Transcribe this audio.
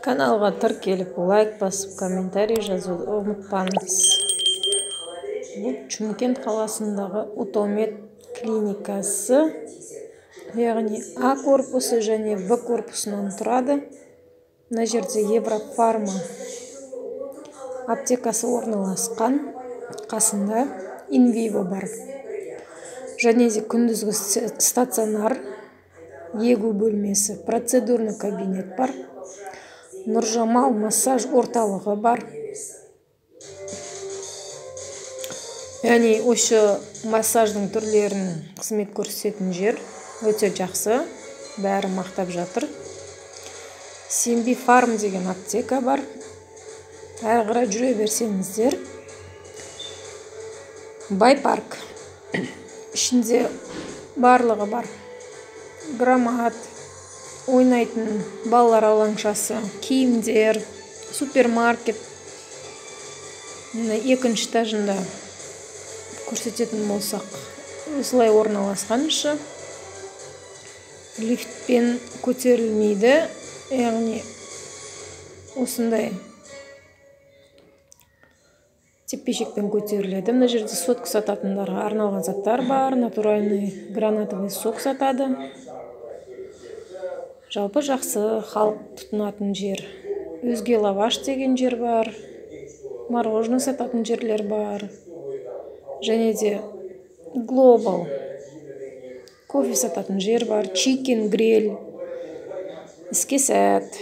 Каналға тіркеліп, лайк басып, комментарий жазуды ұмытпаңыз. Бұл Шымкент қаласындағы Утомед клиникасы, яғни А корпусы және В корпусынан тұрады. Мына жерде Еврофарма аптекасы орналасқан, қасында Инвиво бар. Және де күндізгі стационар, егу бөлмесі, процедурный кабинет бар. Нұржамал массаж орталығы бар. Яғни осы массаждың түрлерін қызмет көрсететін жер өте жақсы, бәрі мақтап жатыр. Симби фарм деген аптека бар. Әрі қарай жүре берсеңіздер. Бай парк. Ішінде барлығы бар. Громад, ойнайтын балалар алаңшасы, киімдер, супермаркет. Екінші этажында көрсететін болсақ, осылай орналасқан іші. Лифтпен көтерілмейді, яғни осындай тепешекпен көтеріледі. Мына жерде сотка сататындарға арналған заттар бар. Натуральный гранатовый сок сатады. Жалпы жақсы, халық тұтынатын жер. Өзге лаваш деген жер бар. Мороженое сататын жерлер бар. Және де Global кофе сататын жер бар. Чикен гриль, іске сәт.